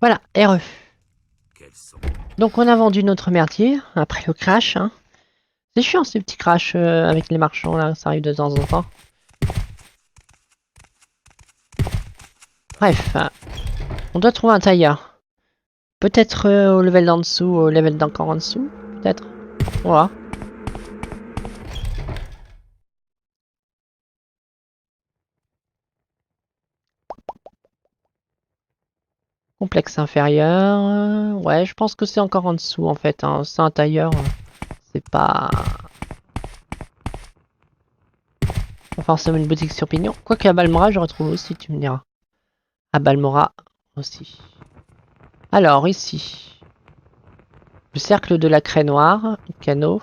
Voilà, RE. Quels sont? Donc on a vendu notre merdier après le crash. Hein. C'est chiant ces petits crashs avec les marchands là, ça arrive de temps en temps. Bref, on doit trouver un tailleur. Peut-être au level d'en dessous, au level d'encore en dessous, peut-être. Voilà. Complexe inférieur. Ouais, je pense que c'est encore en dessous en fait. Hein. C'est un tailleur. C'est pas forcément une boutique sur pignon. Quoique à Balmora, je retrouve aussi, tu me diras. À Balmora aussi. Alors, ici. Le cercle de la craie noire. Canot.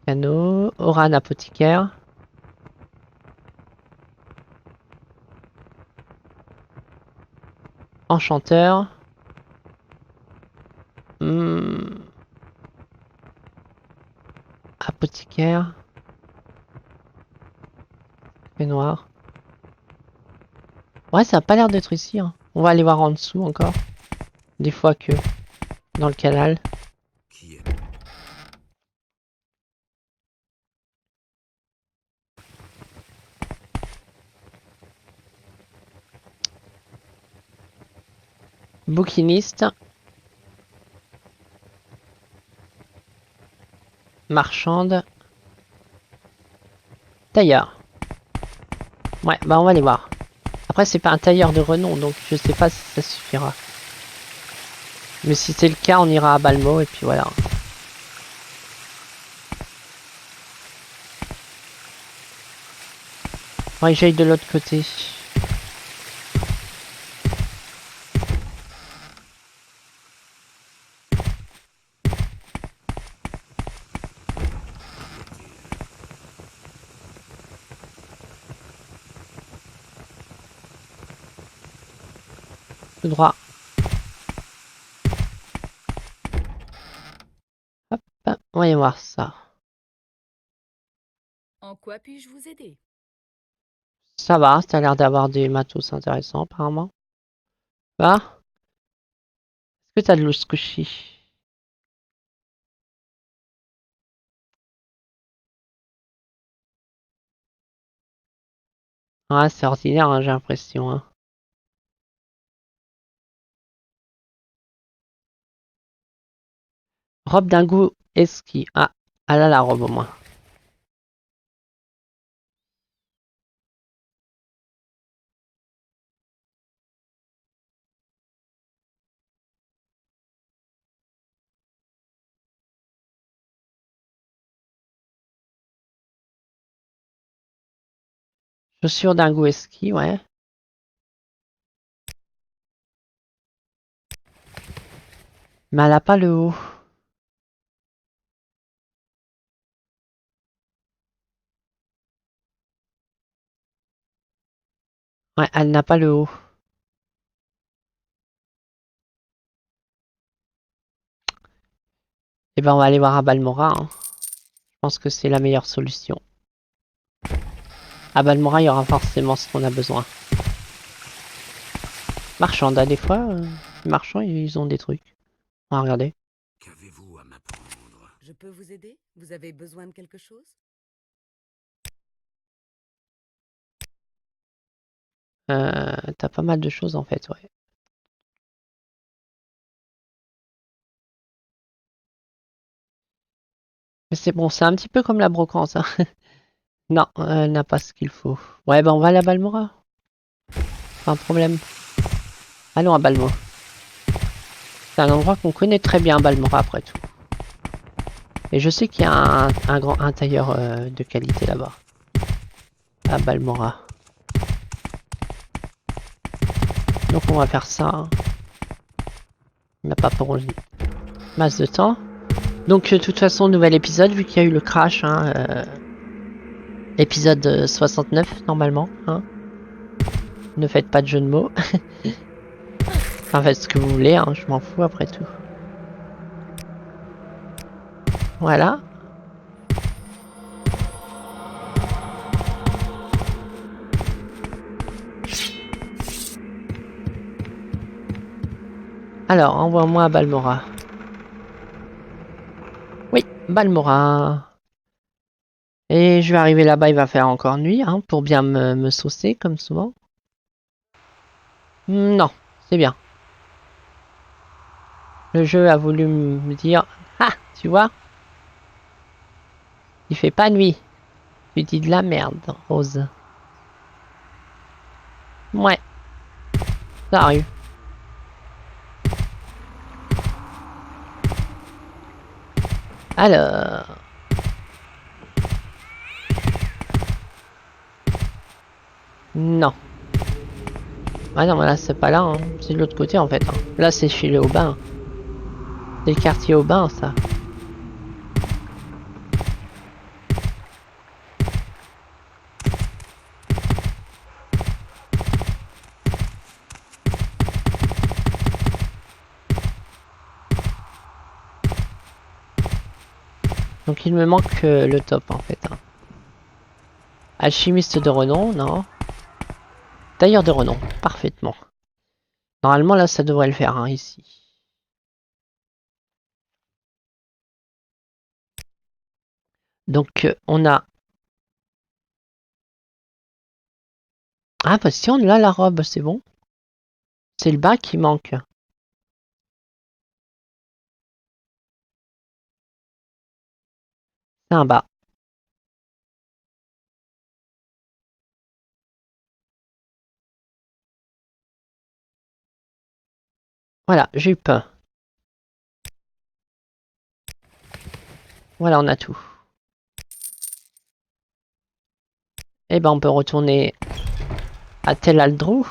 Canot. Oran apothicaire. Enchanteur. Apothicaire. Craie noire. Ouais, ça a pas l'air d'être ici. Hein. On va aller voir en dessous encore. Des fois que dans le canal. Qui est? Bouquiniste. Marchande. Tailleur. Ouais, bah on va aller voir. Après, c'est pas un tailleur de renom, donc je sais pas si ça suffira. Mais si c'est le cas, on ira à Balmo et puis voilà. Ouais, j'aille de l'autre côté. Tout droit. Hop, on va y voir ça. En quoi puis-je vous aider? Ça va, ça a l'air d'avoir des matos intéressants apparemment. Va. Est-ce que t'as de l'ouskushi? Ah, c'est ordinaire, hein, j'ai l'impression. Hein. Robe d'un goût esquis. Ah, elle a la robe au moins. Chaussures d'un goût esquis, ouais. Mais elle a pas le haut. Ouais, elle n'a pas le haut. Eh ben, on va aller voir à Balmora. Hein. Je pense que c'est la meilleure solution. À Balmora, il y aura forcément ce qu'on a besoin. Marchanda, des fois, les marchands, ils ont des trucs. On va regarder. Qu'avez-vous à m'apprendre? Je peux vous aider? Vous avez besoin de quelque chose? T'as pas mal de choses en fait, ouais. Mais c'est bon, c'est un petit peu comme la brocante. Hein. Non, elle n'a pas ce qu'il faut. Ouais, ben on va à la Balmora. Pas un problème. Allons à Balmo. C'est un endroit qu'on connaît très bien, Balmora, après tout. Et je sais qu'il y a un tailleur de qualité là-bas. À Balmora. Donc on va faire ça. Hein. On n'a pas pour masse de temps. Donc de toute façon, nouvel épisode, vu qu'il y a eu le crash. Hein, épisode 69, normalement. Hein. Ne faites pas de jeu de mots. Enfin, faites ce que vous voulez, hein, je m'en fous après tout. Voilà. Alors, envoie-moi à Balmora. Oui, Balmora. Et je vais arriver là-bas, il va faire encore nuit, hein, pour bien me saucer, comme souvent. Non, c'est bien. Le jeu a voulu me dire... Ah, tu vois? Il fait pas nuit. Tu dis de la merde, Rose. Ouais, ça arrive. Alors... Non. Ah non, mais là, c'est pas là, hein. C'est de l'autre côté, en fait. Hein. Là, c'est chez les Aubins. C'est le quartier Aubin, ça. Donc, il me manque le top, en fait. Hein. Alchimiste de renom, non. Tailleur de renom, parfaitement. Normalement, là, ça devrait le faire, hein, ici. Donc, on a... Ah, bah si, on a la robe, c'est bon. C'est le bas qui manque. C'est un bas. Voilà, jupe. Voilà, on a tout. Et ben, on peut retourner à Tel Aldrou.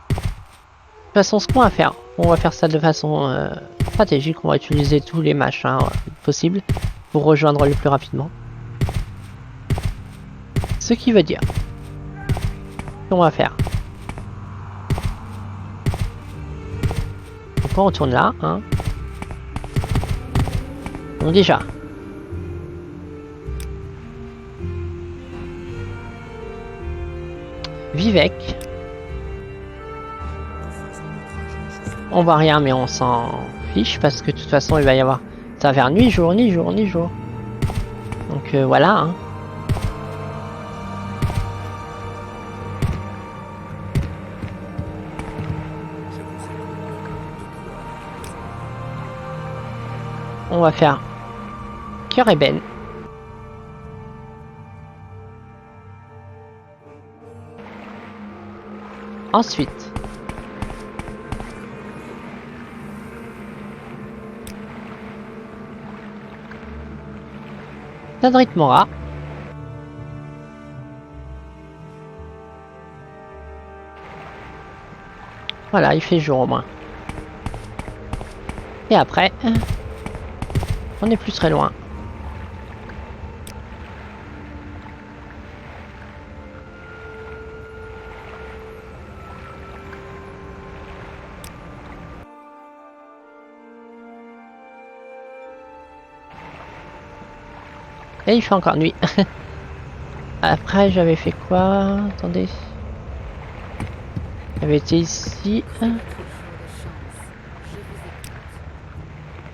De toute façon, ce qu'on va faire, on va faire ça de façon stratégique. On va utiliser tous les machins possibles pour rejoindre le plus rapidement. Ce qui veut dire qu'on va faire. Donc on retourne là, hein. Bon, déjà. Vivec. On voit rien, mais on s'en fiche parce que de toute façon, il va y avoir. Ça va faire nuit, jour, ni jour, ni jour. Donc voilà, hein. On va faire cœur ébène. Ensuite, Tadrit Mora. Voilà, il fait jour au moins. Et après, on n'est plus très loin. Et il fait encore nuit. Après, j'avais fait quoi? Attendez. J'avais été ici.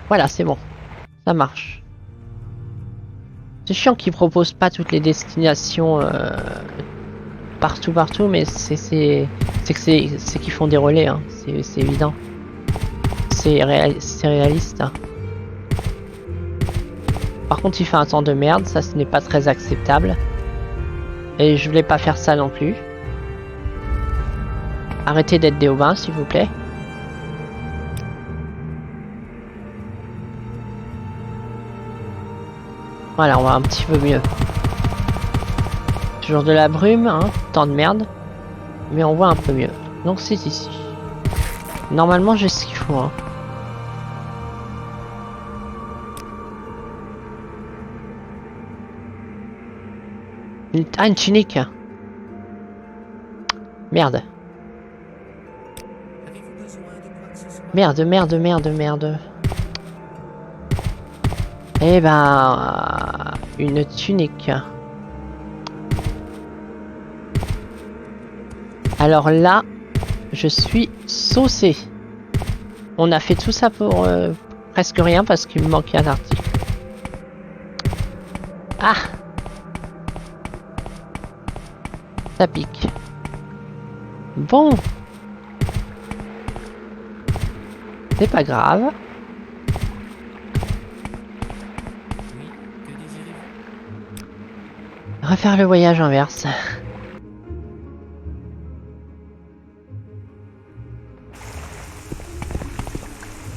Voilà, c'est bon. Ça marche. C'est chiant qu'ils proposent pas toutes les destinations partout, mais c'est qu'ils font des relais, hein. C'est évident. C'est réaliste. Hein. Par contre, il fait un temps de merde, ça ce n'est pas très acceptable. Et je voulais pas faire ça non plus. Arrêtez d'être des Aubins, s'il vous plaît. Voilà, on va un petit peu mieux. Toujours de la brume, hein, temps de merde. Mais on voit un peu mieux. Donc c'est ici. Normalement, j'ai ce qu'il faut. Hein. Ah, une tunique. Merde. Merde. Eh ben... une tunique. Alors là... Je suis saucé. On a fait tout ça pour presque rien parce qu'il me manquait un article. Ah! Ça pique. Bon. C'est pas grave. Oui, que désirez-vous? Refaire le voyage inverse.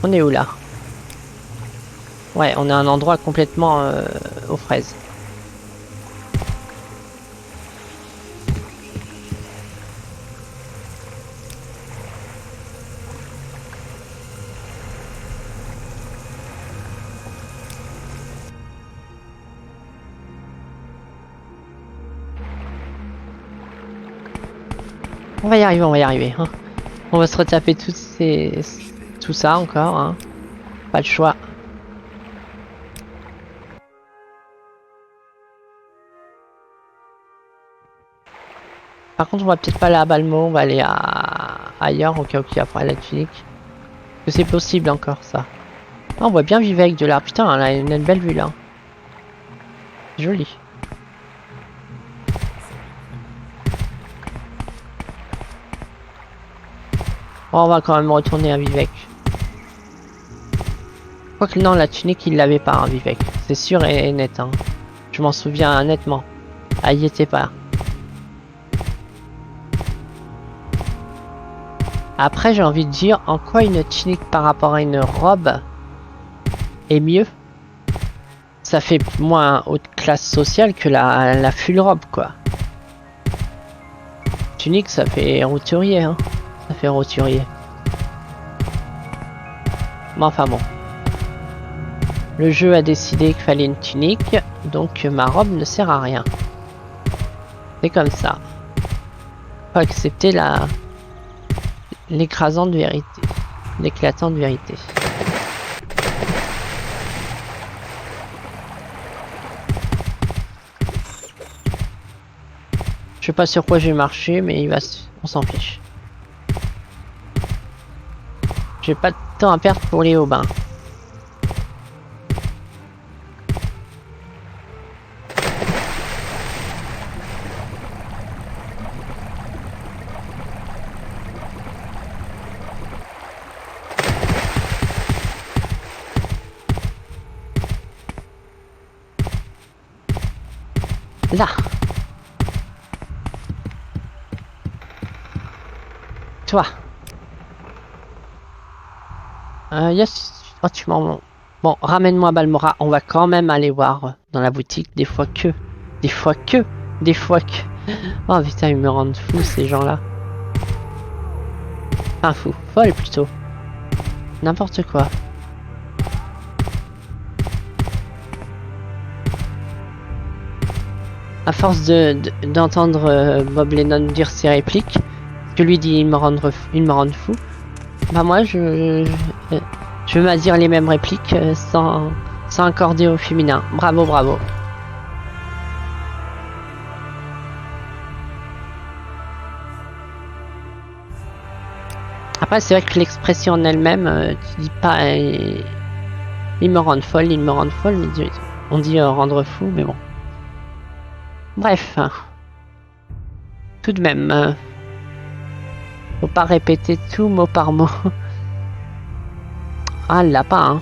On est où là? Ouais, on a un endroit complètement aux fraises. On va y arriver, on va y arriver. Hein. On va se retaper tout ça encore. Hein. Pas le choix. Par contre, on va peut-être pas aller à Balmo, on va aller ailleurs au cas où il y a pas la tunique. Parce que c'est possible encore ça. Ah, on voit bien Vivec de là. Putain, on a une belle vue là. Joli. Oh, on va quand même retourner à Vivec. Quoique non, la tunique il l'avait pas, hein, Vivec. C'est sûr et net. Hein. Je m'en souviens nettement. Ah, il y était pas. Après, j'ai envie de dire en quoi une tunique par rapport à une robe est mieux. Ça fait moins haute classe sociale que la full robe, quoi. Tunique, ça fait roturier, hein. Ça fait roturier. Mais enfin bon. Le jeu a décidé qu'il fallait une tunique, donc ma robe ne sert à rien. C'est comme ça. Faut accepter l'écrasante vérité. L'éclatante vérité. Je sais pas sur quoi j'ai marché, mais on s'en fiche. J'ai pas de temps à perdre pour les aubains. Là. Toi. Yes. Oh, tu m'en... Bon, ramène-moi Balmora. On va quand même aller voir dans la boutique. Des fois que... Oh putain, ils me rendent fou ces gens-là. Enfin fou. Folle plutôt. N'importe quoi. À force d'entendre Bob Lennon dire ses répliques, que lui dit ils me rendent fou, bah moi je veux m'à dire les mêmes répliques sans accorder au féminin. Bravo, bravo. Après c'est vrai que l'expression en elle-même, tu dis pas ils me rendent folle, mais on dit rendre fou, mais bon. Bref, tout de même, faut pas répéter tout mot par mot. Ah, elle l'a pas, hein.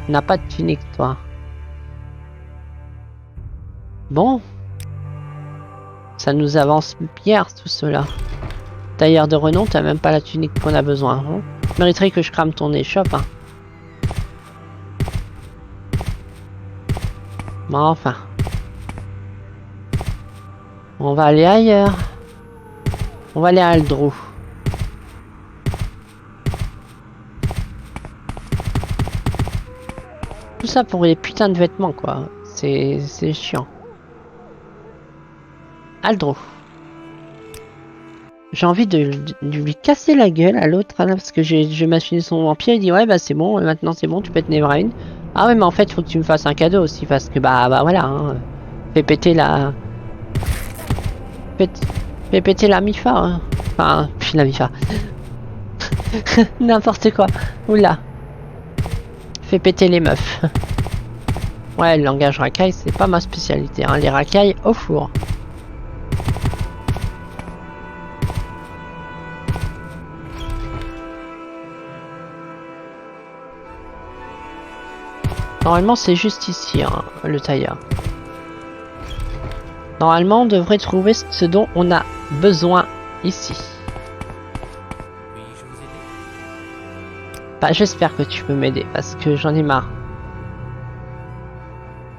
On n'a pas de tunique, toi. Bon, ça nous avance bien tout cela. D'ailleurs, de renom, t'as même pas la tunique qu'on a besoin. Hein. Mériterait que je crame ton échoppe. Hein. Bon, enfin. On va aller ailleurs. On va aller à Aldrou. Tout ça pour les putains de vêtements, quoi. C'est chiant. Aldrou. J'ai envie de lui casser la gueule à l'autre, hein, parce que j'ai machiné son vampire. Il dit ouais, bah c'est bon, maintenant c'est bon, tu peux te névrer une. Ah ouais, mais en fait, faut que tu me fasses un cadeau aussi, parce que bah voilà. Hein, fais péter la... Fais péter la MIFA. Hein. Enfin, machine à bifa. N'importe quoi. Oula. Fait péter les meufs. Ouais, le langage racaille, c'est pas ma spécialité. Hein. Les racailles au four. Normalement, c'est juste ici, hein, le tailleur. Normalement, on devrait trouver ce dont on a besoin ici. Puis-je vous aider? Bah, j'espère que tu peux m'aider, parce que j'en ai marre.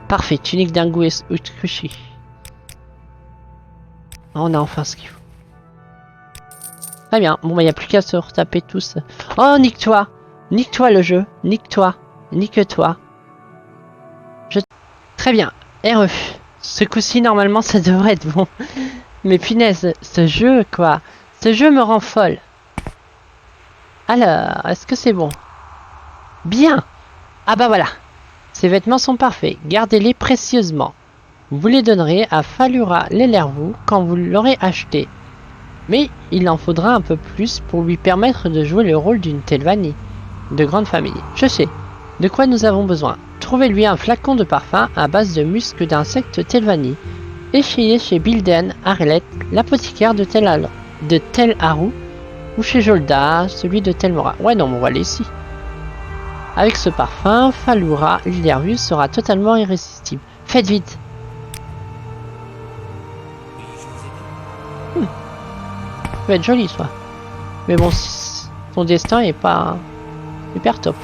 Parfait, tunique d'Angu et Utkushi. On a enfin ce qu'il faut. Très bien, bon bah il n'y a plus qu'à se retaper tous. Oh, nique-toi! Nique-toi le jeu! Nique-toi! Nique-toi! Très bien, RE. Ce coup-ci, normalement, ça devrait être bon. Mais punaise, ce jeu, quoi. Ce jeu me rend folle. Alors, est-ce que c'est bon? Bien! Ah bah voilà. Ces vêtements sont parfaits. Gardez-les précieusement. Vous les donnerez à Falura Lelervu quand vous l'aurez acheté. Mais il en faudra un peu plus pour lui permettre de jouer le rôle d'une Telvanni de grande famille. Je sais. De quoi nous avons besoin? Trouvez-lui un flacon de parfum à base de musc d'insectes Telvanni. Essayez chez Bilden Arlet, l'apothicaire de Tel Haru, ou chez Jolda, celui de Telmora. Ouais, non, on va aller ici. Avec ce parfum, Falura Lelervu sera totalement irrésistible. Faites vite! Puis-je vous aider? Ça va être joli, toi. Mais bon, son destin est pas super top.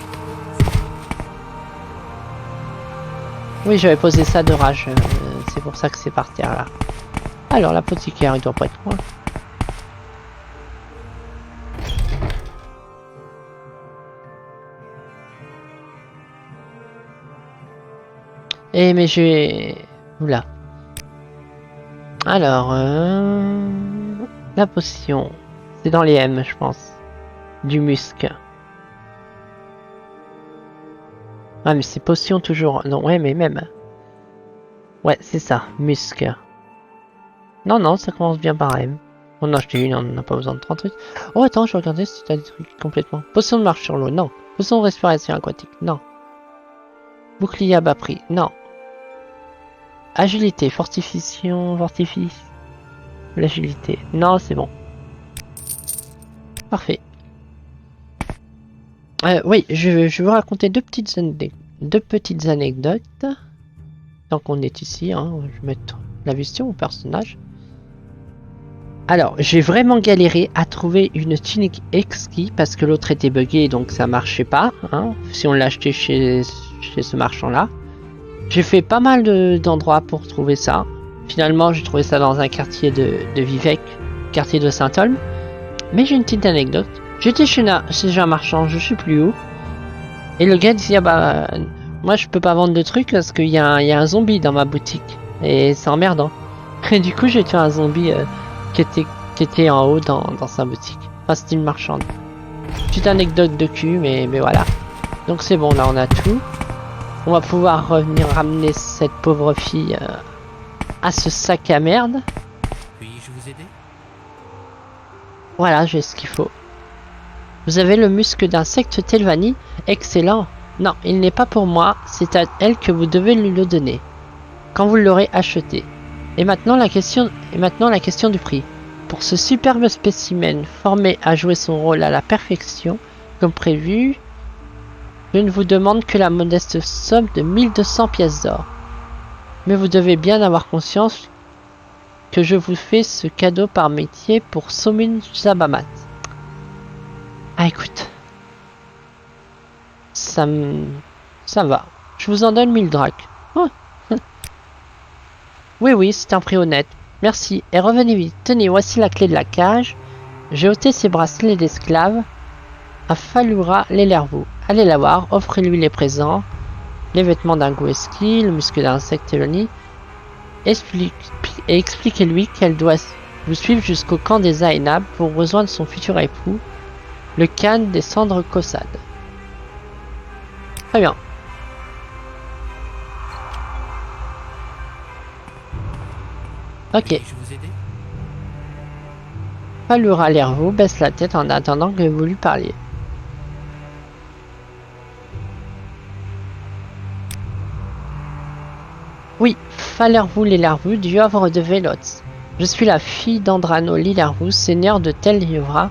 Oui, j'avais posé ça de rage. C'est pour ça que c'est par terre là. Alors, l'apothicaire, il doit pas être loin. Eh, mais j'ai... Oula. Alors, la potion. C'est dans les M, je pense. Du musc. Ah, mais c'est potion toujours. Non, ouais, mais même. Ouais, c'est ça. Musc. Non, non, ça commence bien par M. Oh non, je t'ai eu, on n'a pas besoin de 30 trucs. Oh, attends, je vais regarder si t'as des trucs complètement. Potion de marche sur l'eau, non. Potion de respiration aquatique, non. Bouclier à bas prix, non. Agilité, fortification, fortifice. L'agilité, non, c'est bon. Parfait. Oui, je vais vous raconter deux petites anecdotes. Tant qu'on est ici, hein, je vais mettre la vue au personnage. Alors, j'ai vraiment galéré à trouver une tunique exquis parce que l'autre était buggée, donc ça marchait pas. Hein, si on l'a acheté chez ce marchand-là. J'ai fait pas mal d'endroits pour trouver ça. Finalement, j'ai trouvé ça dans un quartier de Vivec, quartier de Saint-Olme. Mais j'ai une petite anecdote. J'étais chez un marchand, je sais plus où. Et le gars disait, ah bah, moi je peux pas vendre de trucs parce qu'il y a un zombie dans ma boutique. Et c'est emmerdant. Et du coup, j'ai tué un zombie qui était en haut dans sa boutique. Enfin, c'était une marchande. Petite anecdote de cul, mais voilà. Donc c'est bon, là on a tout. On va pouvoir revenir ramener cette pauvre fille à ce sac à merde. Puis-je vous aider? Voilà, j'ai ce qu'il faut. Vous avez le muscle d'insecte Telvanni. Excellent. Non, il n'est pas pour moi. C'est à elle que vous devez lui le donner. Quand vous l'aurez acheté. Et maintenant la question du prix. Pour ce superbe spécimen formé à jouer son rôle à la perfection, comme prévu, je ne vous demande que la modeste somme de 1200 pièces d'or. Mais vous devez bien avoir conscience que je vous fais ce cadeau par métier pour Somun Zabamat. Ah écoute, ça va. Je vous en donne 1000 drachmes. Oh. Oui, c'est un prix honnête. Merci, et revenez vite. Tenez, voici la clé de la cage. J'ai ôté ces bracelets d'esclaves à Falura Lelervu. Allez la voir, offrez-lui les présents, les vêtements d'un Goueski, le muscle d'insecte Telvanni, et expliquez-lui qu'elle doit vous suivre jusqu'au camp des Aenab pour rejoindre son futur époux, le Khan des cendres Kossad. Très bien. Ok. Puis-je vous aider? Falura Lervaux baisse la tête en attendant que vous lui parliez. Oui, Falervaux Lervaux du Havre de Vélots. Je suis la fille d'Andrano Lervaux, seigneur de Tel Livra.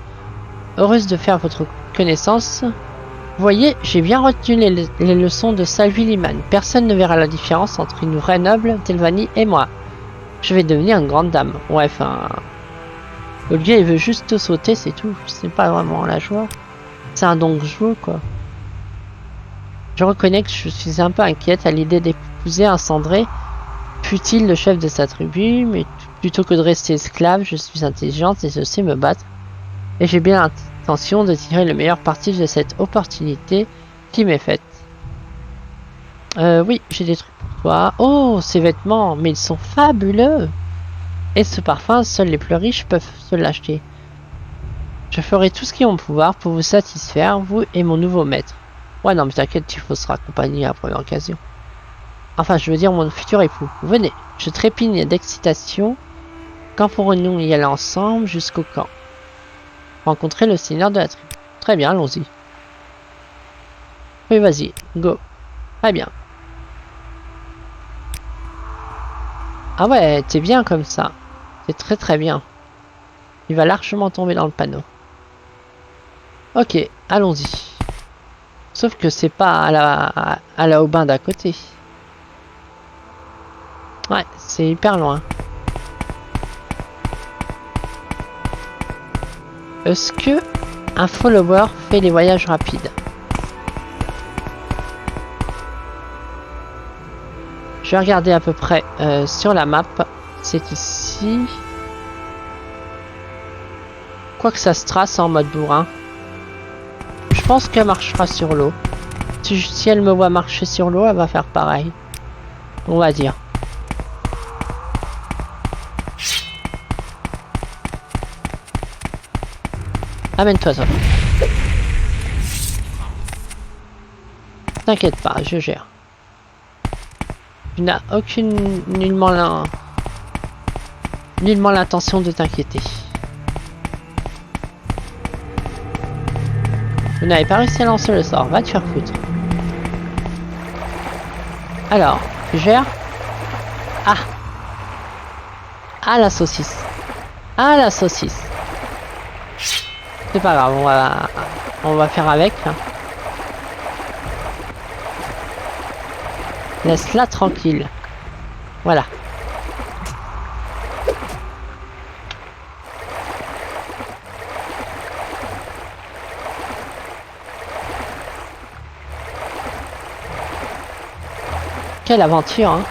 Heureuse de faire votre connaissance. Vous voyez, j'ai bien retenu les leçons de Salvi Liman. Personne ne verra la différence entre une vraie noble, Telvanni et moi. Je vais devenir une grande dame. Ouais, enfin... Le gars, il veut juste sauter, c'est tout. C'est pas vraiment la joie. C'est un don joueux, quoi. Je reconnais que je suis un peu inquiète à l'idée d'épouser un cendré, fût-il le chef de sa tribu, mais plutôt que de rester esclave, je suis intelligente et je sais me battre. Et j'ai bien l'intention de tirer le meilleur parti de cette opportunité qui m'est faite. Oui, j'ai des trucs pour toi. Oh, ces vêtements, mais ils sont fabuleux! Et ce parfum, seuls les plus riches peuvent se l'acheter. Je ferai tout ce qui est en mon pouvoir pour vous satisfaire, vous et mon nouveau maître. Ouais, non, mais t'inquiète, il faut se raccompagner à la première occasion. Enfin, je veux dire mon futur époux. Venez, je trépigne d'excitation. Quand pourrons-nous y aller ensemble jusqu'au camp? Rencontrer le seigneur de la tribu. Très bien, allons-y. Oui, vas-y, go. Très bien. Ah ouais, t'es bien comme ça. C'est très très bien. Il va largement tomber dans le panneau. Ok, allons-y. Sauf que c'est pas à la Aubin d'à côté. Ouais, c'est hyper loin. Est-ce que un follower fait les voyages rapides? Je vais regarder à peu près sur la map. C'est ici. Quoique ça se trace en mode bourrin. Je pense qu'elle marchera sur l'eau. Si elle me voit marcher sur l'eau, elle va faire pareil. On va dire. Amène-toi ça. T'inquiète pas, je gère. Tu n'as nullement l'intention de t'inquiéter. Vous n'avez pas réussi à lancer le sort, va te faire foutre. Alors, tu gères. Ah. Ah la saucisse. Ah la saucisse. C'est pas grave, on va faire avec. Hein. Laisse-la tranquille. Voilà. Quelle aventure, hein.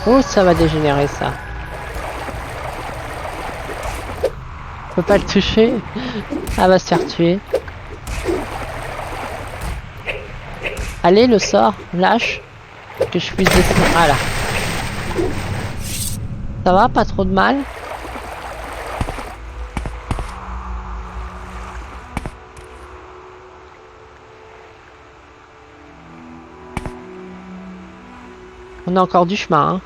Oh, ça va dégénérer, ça. Je peux pas le toucher. Elle va se faire tuer. Allez, le sort, lâche. Que je puisse descendre. Voilà. Ça va, pas trop de mal. On a encore du chemin, hein.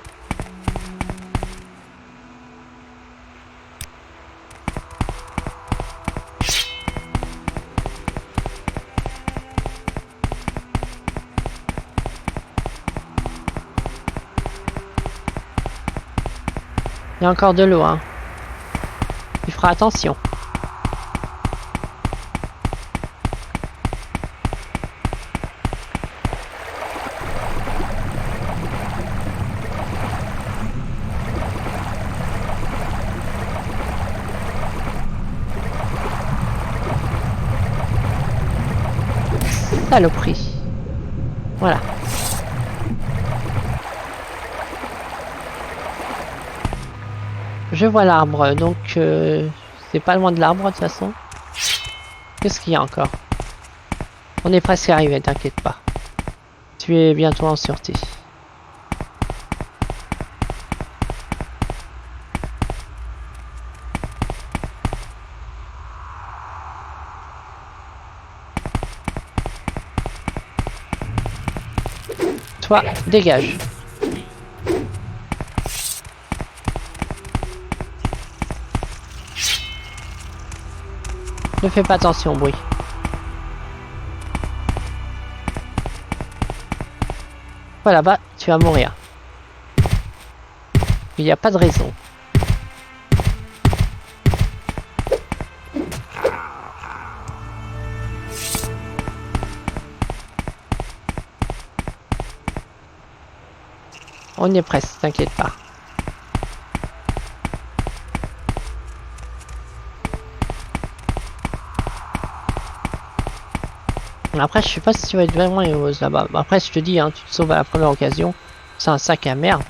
Il y a encore de l'eau, hein. Tu feras attention. Saloperie. Voilà. Je vois l'arbre, donc c'est pas loin de l'arbre de toute façon. Qu'est-ce qu'il y a encore? On est presque arrivé, t'inquiète pas. Tu es bientôt en sûreté. Toi, dégage. Ne fais pas attention au bruit. Voilà, bah, tu vas mourir. Il n'y a pas de raison. On y est presque, t'inquiète pas. Après, je sais pas si tu vas être vraiment heureuse là-bas. Après, je te dis, hein, tu te sauves à la première occasion. C'est un sac à merde.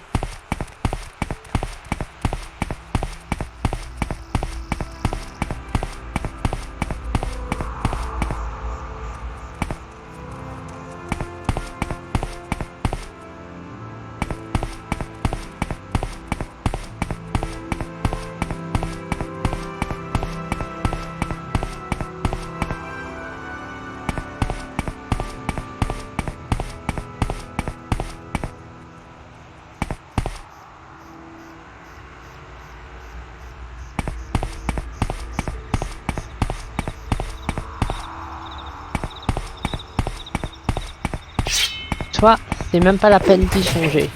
Toi, c'est même pas la peine d'y changer.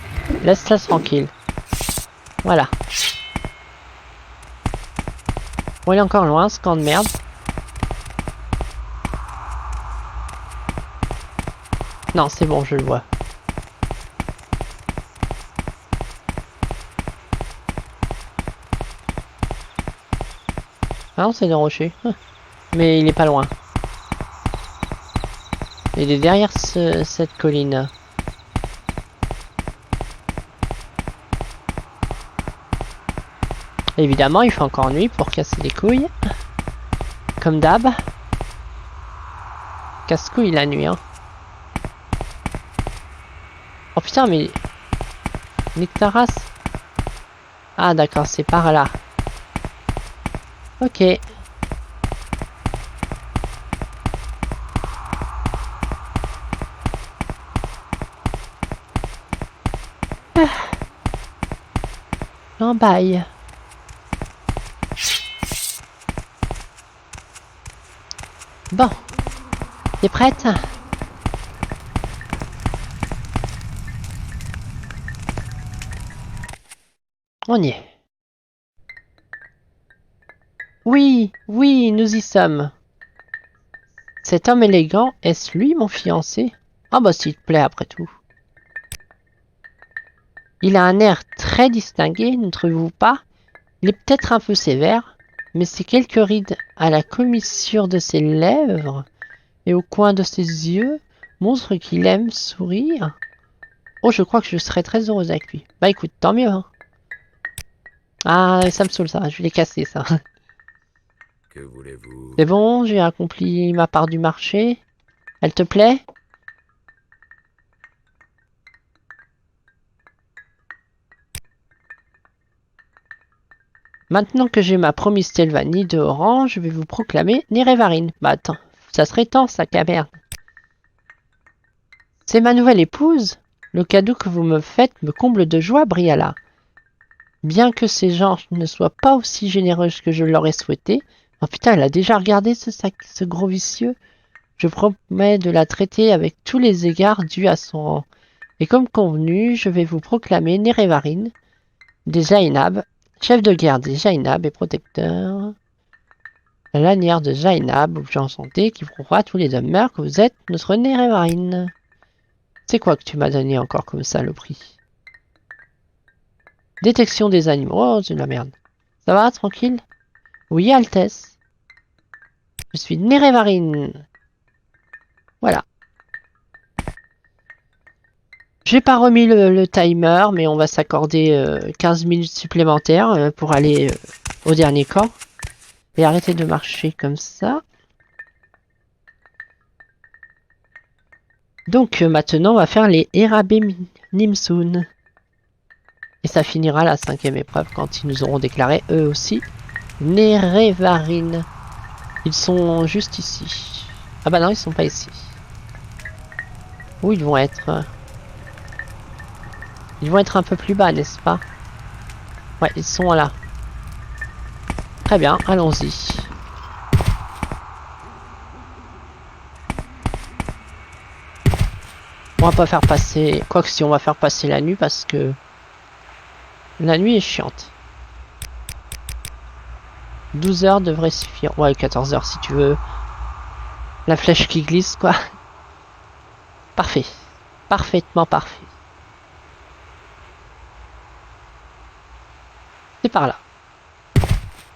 Laisse-la tranquille. Voilà. Bon, il est encore loin, ce camp de merde. Non, c'est bon, je le vois. Ah non, c'est des rochers. Mais il est pas loin. Il est derrière cette colline. Évidemment, il fait encore nuit pour casser les couilles. Comme d'hab. Casse-couille la nuit, hein. Oh putain, mais... Nique ta race. Ah d'accord, c'est par là. Ok. J'en baille. Bon. T'es prête? On y est. Oui, oui, nous y sommes. Cet homme élégant, est-ce lui mon fiancé? Ah bah s'il te plaît après tout. Il a un air très distingué, ne trouvez-vous pas? Il est peut-être un peu sévère, mais ses quelques rides à la commissure de ses lèvres et au coin de ses yeux montrent qu'il aime sourire. Oh, je crois que je serais très heureuse avec lui. Bah écoute, tant mieux, hein. Ah, ça me saoule ça, je vais les casser ça. Que voulez-vous? C'est bon, j'ai accompli ma part du marché. Elle te plaît? Maintenant que j'ai ma promise Stelvanie de Orange, je vais vous proclamer Nérévarine. Bah attends, ça serait temps, sac à merde. C'est ma nouvelle épouse. Le cadeau que vous me faites me comble de joie, Briala. Bien que ces gens ne soient pas aussi généreux que je l'aurais souhaité. Oh putain, elle a déjà regardé ce gros vicieux. Je promets de la traiter avec tous les égards dus à son rang. Et comme convenu, je vais vous proclamer Nérévarine des Jainab, chef de guerre des Jainab et protecteur. La lanière de Jainab, objet enchanté, qui prouvera à tous les demeures que vous êtes notre Nérévarine. C'est quoi que tu m'as donné encore comme ça, le prix? Détection des animaux. Oh, c'est de la merde. Ça va, tranquille? Oui, Altesse. Je suis Nérévarine. Voilà. J'ai pas remis le timer, mais on va s'accorder 15 minutes supplémentaires pour aller au dernier camp. Et arrêter de marcher comme ça. Donc maintenant, on va faire les Erabé Nimsoun. Et ça finira la 5e épreuve quand ils nous auront déclaré eux aussi Nérévarine. Ils sont juste ici. Ah bah non, ils sont pas ici. Où ils vont être? Ils vont être un peu plus bas, n'est-ce pas? Ouais, ils sont là. Très bien, allons-y. On va pas faire passer... Quoique si on va faire passer la nuit parce que... La nuit est chiante. 12 heures devrait suffire. Ouais, 14 heures si tu veux. La flèche qui glisse, quoi. Parfait. Parfaitement parfait. C'est par là.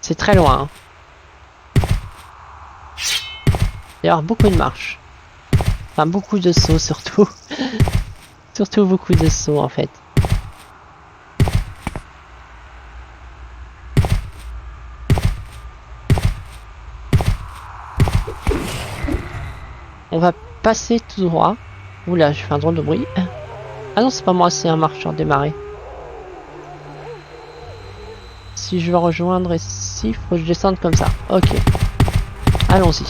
C'est très loin. Hein. D'ailleurs, beaucoup de marches. Enfin, beaucoup de sauts surtout. Surtout beaucoup de sauts en fait. On va passer tout droit. Oula, je fais un drôle de bruit. Ah non, c'est pas moi, c'est un marcheur démarré. Si je veux rejoindre ici, il faut que je descende comme ça. Ok. Allons-y.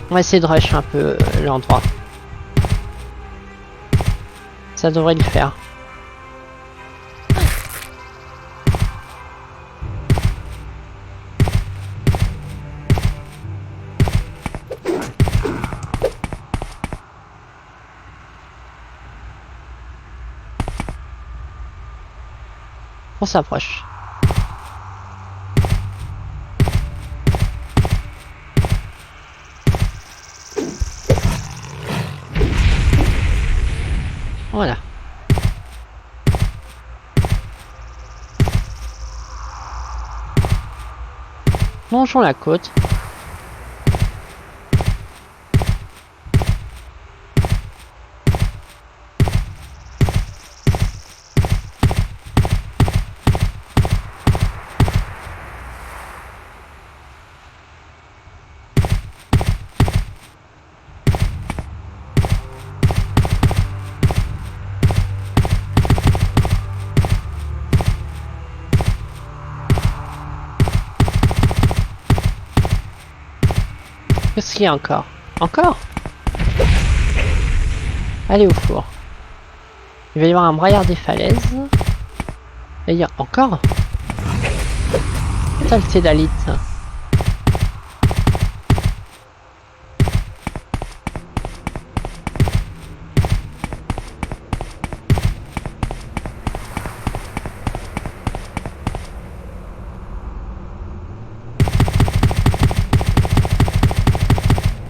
On va essayer de rush un peu l'endroit. Ça devrait le faire. On s'approche. Voilà. Longeons la côte. Qu'est-ce qu'il y a encore? Encore? Allez au four. Il va y avoir un braillard des falaises. Et il y a encore? Saleté d'alite.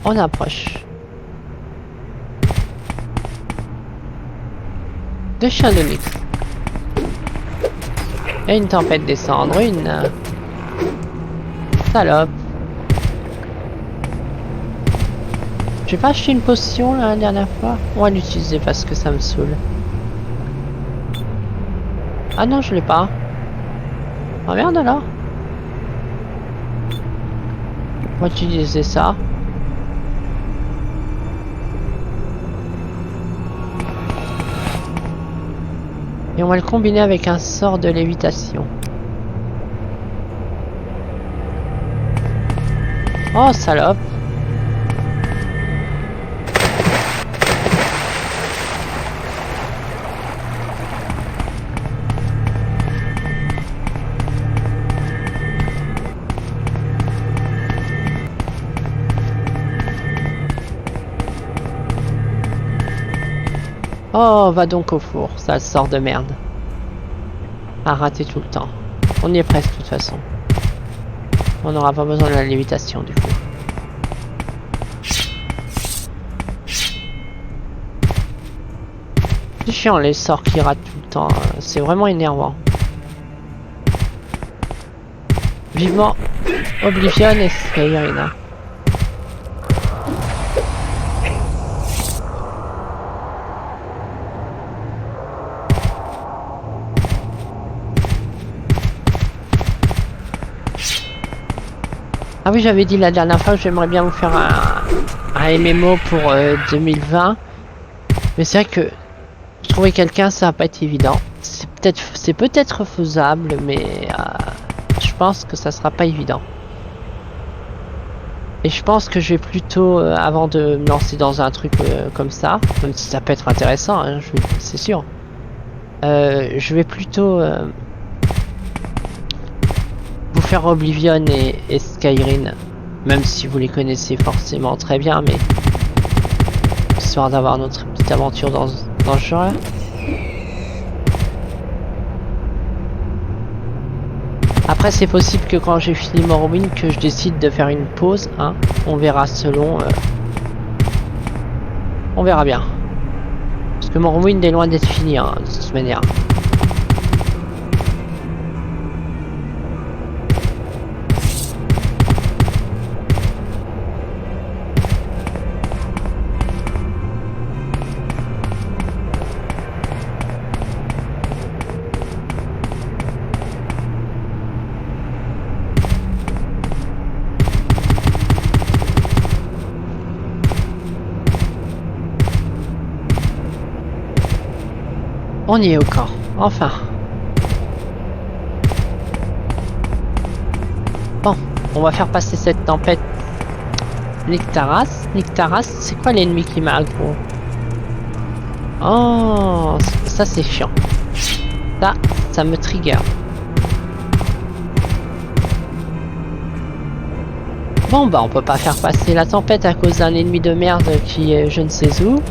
On approche. Deux chiens de luxe. Et une tempête des cendres, une salope. J'ai pas acheté une potion la dernière fois. On va l'utiliser parce que ça me saoule. Ah non, je l'ai pas. Ah merde alors. On va utiliser ça. Et on va le combiner avec un sort de lévitation. Oh, salope! Oh, va donc au four, ça sort de merde. À rater tout le temps. On y est presque de toute façon. On n'aura pas besoin de la lévitation du coup. C'est chiant les sorts qui ratent tout le temps, c'est vraiment énervant. Vivement Oblivion et Skyrim. Ah oui, j'avais dit la dernière fois que j'aimerais bien vous faire un MMO pour 2020. Mais c'est vrai que trouver quelqu'un, ça va pas être évident. C'est peut-être faisable, mais je pense que ça sera pas évident. Et je pense que je vais plutôt, avant de me lancer dans un truc comme ça, même si ça peut être intéressant, hein, c'est sûr, je vais plutôt vous faire Oblivion et Skyrim, même si vous les connaissez forcément très bien, mais histoire d'avoir notre petite aventure dans ce genre-là. Après, c'est possible que quand j'ai fini Morrowind, que je décide de faire une pause, hein. On verra selon... On verra bien. Parce que Morrowind est loin d'être fini, hein, de toute manière. On y est au camp, enfin. Bon, on va faire passer cette tempête. Nyctaras, c'est quoi l'ennemi qui m'a aggro? Oh, ça c'est chiant. Ça me trigger. Bon bah on peut pas faire passer la tempête à cause d'un ennemi de merde qui est je ne sais où,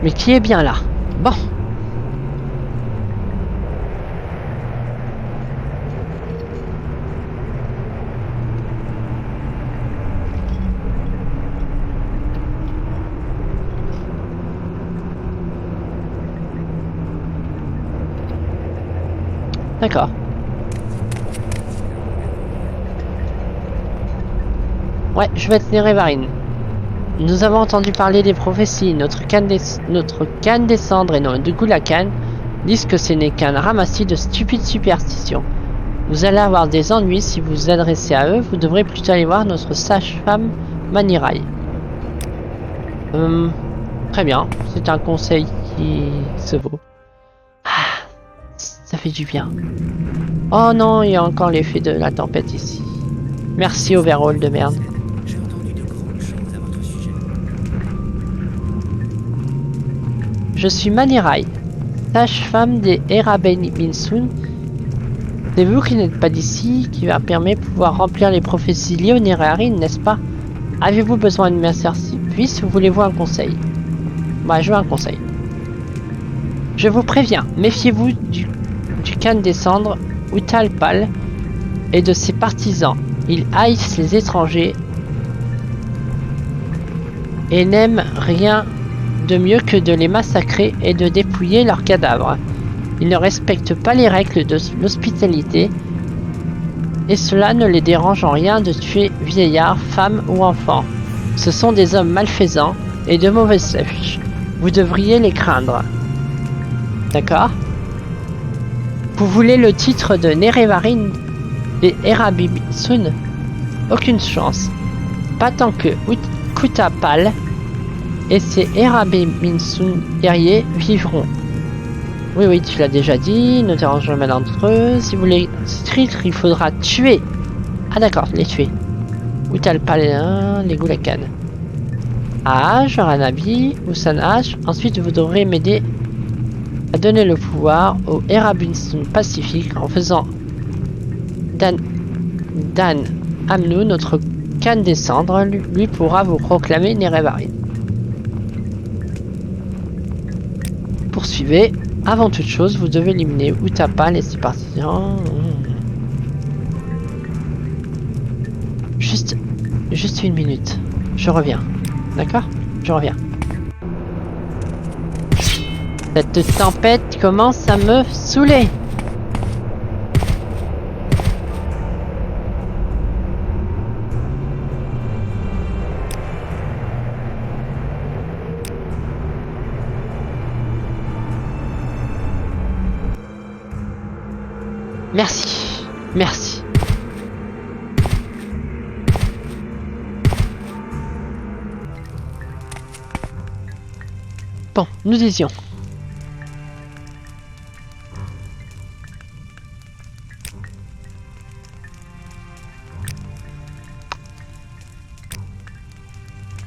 mais qui est bien là. Bon. D'accord. Ouais, je vais tenir Evarin. Nous avons entendu parler des prophéties. Notre canne des cendres et non de Gulakan disent que ce n'est qu'un ramassis de stupides superstitions. Vous allez avoir des ennuis si vous vous adressez à eux. Vous devrez plutôt aller voir notre sage-femme Manirai. Très bien. C'est un conseil qui se vaut. Ah, ça fait du bien. Oh non, il y a encore l'effet de la tempête ici. Merci overall de merde. J'ai entendu de grandes choses à votre sujet. Je suis Manirai, sage-femme des Erabenminsun. C'est vous qui n'êtes pas d'ici, qui va permettre de pouvoir remplir les prophéties liées au Nereharin, n'est-ce pas? Avez-vous besoin de service ou voulez-vous un conseil? Bah, je veux un conseil. Je vous préviens, méfiez-vous du Khan des Cendres, Utalpal, et de ses partisans. Ils haïssent les étrangers et n'aiment rien de mieux que de les massacrer et de dépouiller leurs cadavres. Ils ne respectent pas les règles de l'hospitalité et cela ne les dérange en rien de tuer vieillards, femmes ou enfants. Ce sont des hommes malfaisants et de mauvaise lèche. Vous devriez les craindre. D'accord? Vous voulez le titre de Nerevarin et Erabenminsun? Aucune chance. Pas tant que Kutapal et ses Erabenminsun guerriers vivront. Oui, tu l'as déjà dit, ne dérange jamais d'entre eux. Si vous voulez titre, il faudra tuer. Ah d'accord, les tuer. Utalpal, les Gulakan. Ahaj, Ranabi, Usanaj. Ensuite, vous devrez m'aider à donner le pouvoir au Erabenminsun pacifique en faisant Dan Amnu, notre Khan des Cendres, lui pourra vous proclamer Nerevarin. Poursuivez. Avant toute chose, vous devez éliminer Utapal et ses partisans. Juste une minute. Je reviens. D'accord? Je reviens. Cette tempête commence à me saouler. Merci. Merci. Bon, nous disions.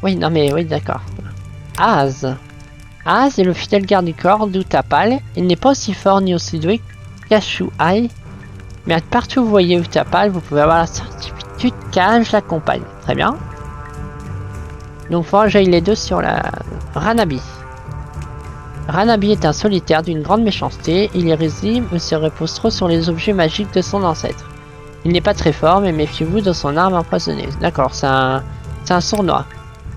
Oui, non mais oui, d'accord. Az. Az est le fidèle garde du corps d'Utapal. Il n'est pas aussi fort ni aussi doué qu'Ashuai, mais partout où vous voyez Utapal, vous pouvez avoir la certitude qu'Aj l'accompagne. Très bien. Donc, il faudra que j'aille les deux sur la Ranabi. Ranabi est un solitaire d'une grande méchanceté. Il est réside mais se repose trop sur les objets magiques de son ancêtre. Il n'est pas très fort, mais méfiez-vous de son arme empoisonnée. D'accord, c'est un sournois.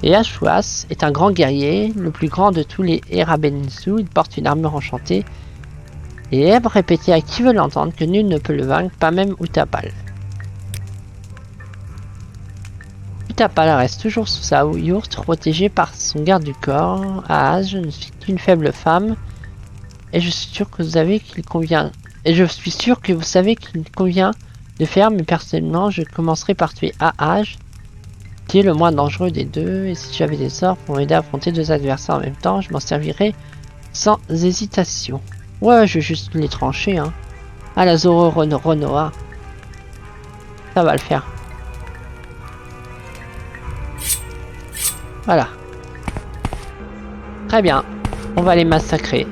Et Ashwas est un grand guerrier, le plus grand de tous les Erabensu. Il porte une armure enchantée et aime répéter à qui veut l'entendre que nul ne peut le vaincre, pas même Utapal. Utapal reste toujours sous sa yourte, protégée par son garde du corps. Ah, je ne suis qu'une faible femme, et je suis sûr que vous savez qu'il convient. Et je suis sûr que vous savez qu'il convient de faire, mais personnellement, je commencerai par tuer Ahaj, qui est le moins dangereux des deux. Et si j'avais des sorts pour m'aider à affronter deux adversaires en même temps, je m'en servirais sans hésitation. Ouais, je vais juste les trancher, hein. Ah, la Zoro Renoa. Ça va le faire. Voilà. Très bien. On va les massacrer.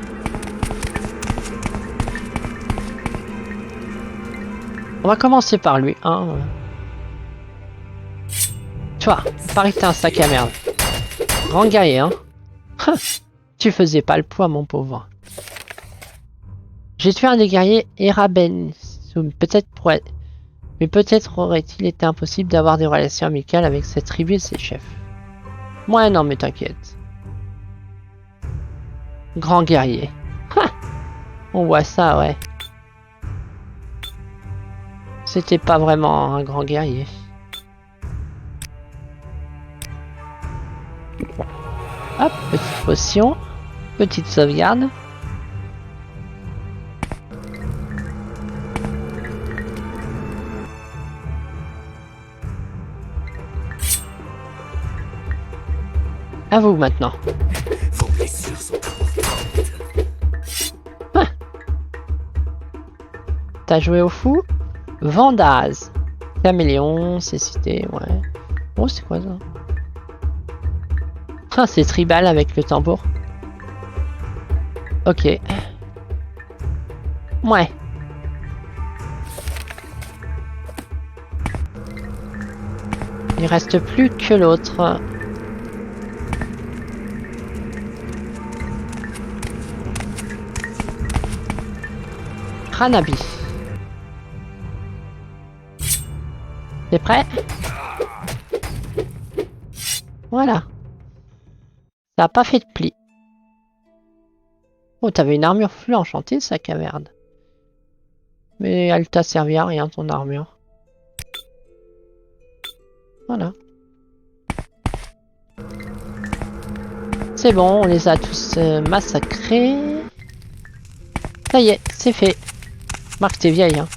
On va commencer par lui, hein. Toi, pareil que t'es un sac à merde. Grand guerrier, hein. Tu faisais pas le poids, mon pauvre. J'ai tué un des guerriers Eraben. Peut-être mais peut-être aurait-il été impossible d'avoir des relations amicales avec cette tribu et ses chefs. Ouais, non, mais t'inquiète. Grand guerrier. On voit ça, ouais. C'était pas vraiment un grand guerrier. Hop, petite potion. Petite sauvegarde. À vous maintenant. Vos blessures sont importantes. T'as joué au fou? Vandaz. Caméléon, cécité, ouais. Oh, c'est quoi ça? Ah, c'est tribal avec le tambour. Ok. Ouais. Il reste plus que l'autre. Ranabi. T'es prêt? Voilà. Ça a pas fait de pli. Oh, t'avais une armure flux enchantée, ça caverne. Mais elle t'a servi à rien, ton armure. Voilà. C'est bon, on les a tous massacrés. Ça y est, c'est fait. Marc, t'es vieille, hein.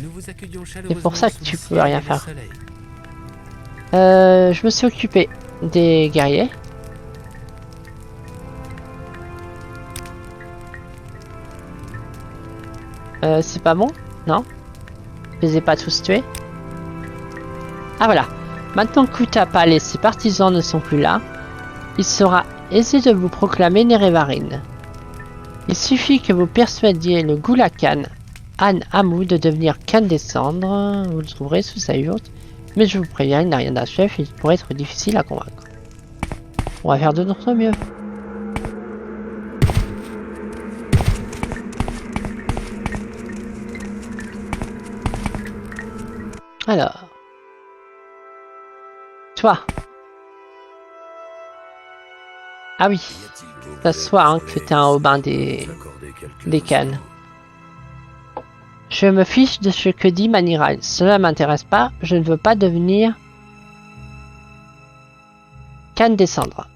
Nous vous accueillons C'est pour ça que sous tu le peux ciel rien et le faire. soleil. Je me suis occupé des guerriers. C'est pas bon? Non? Je les ai pas tous tués? Ah voilà. Maintenant que Utapal et ses partisans ne sont plus là, il sera aisé de vous proclamer Nerevarine. Il suffit que vous persuadiez le Ghoul Khan, An Hamu, de devenir Khan des Cendres. Vous le trouverez sous sa yourte. Mais je vous préviens, il n'a rien d'un chef et il pourrait être difficile à convaincre. On va faire de notre mieux. Alors. Toi. Ah oui. Y a-t-il beaucoup Ça se voit hein, que t'es un haubin des cannes. Je me fiche de ce que dit Maniral. Cela m'intéresse pas. Je ne veux pas devenir Khan des Cendres.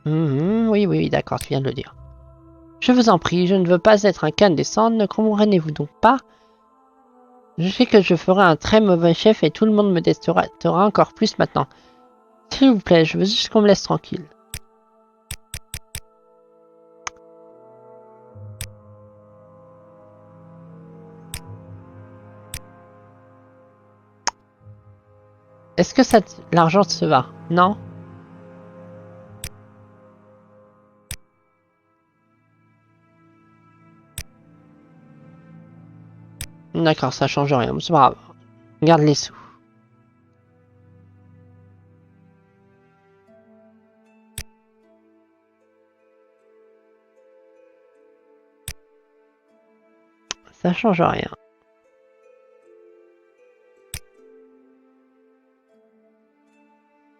Oui, oui, d'accord, tu viens de le dire. Je vous en prie, je ne veux pas être un Khan des Cendres. Ne comprenez-vous donc pas? Je sais que je ferai un très mauvais chef et tout le monde me détestera encore plus maintenant. S'il vous plaît, je veux juste qu'on me laisse tranquille. Est-ce que ça l'argent se va? Non? D'accord, ça change rien, c'est pas grave. Garde les sous. Ça change rien.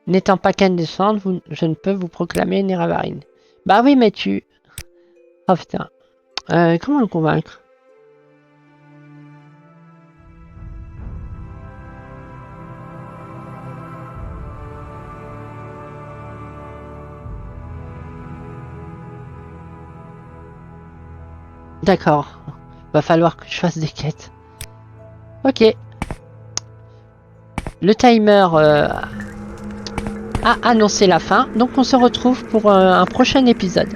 N'étant pas qu'un descendre, je ne peux vous proclamer Néravarine. Bah oui, mais tu... Oh putain. Comment le convaincre? D'accord. Va falloir que je fasse des quêtes. Ok. Le timer a annoncé la fin, donc on se retrouve pour un prochain épisode.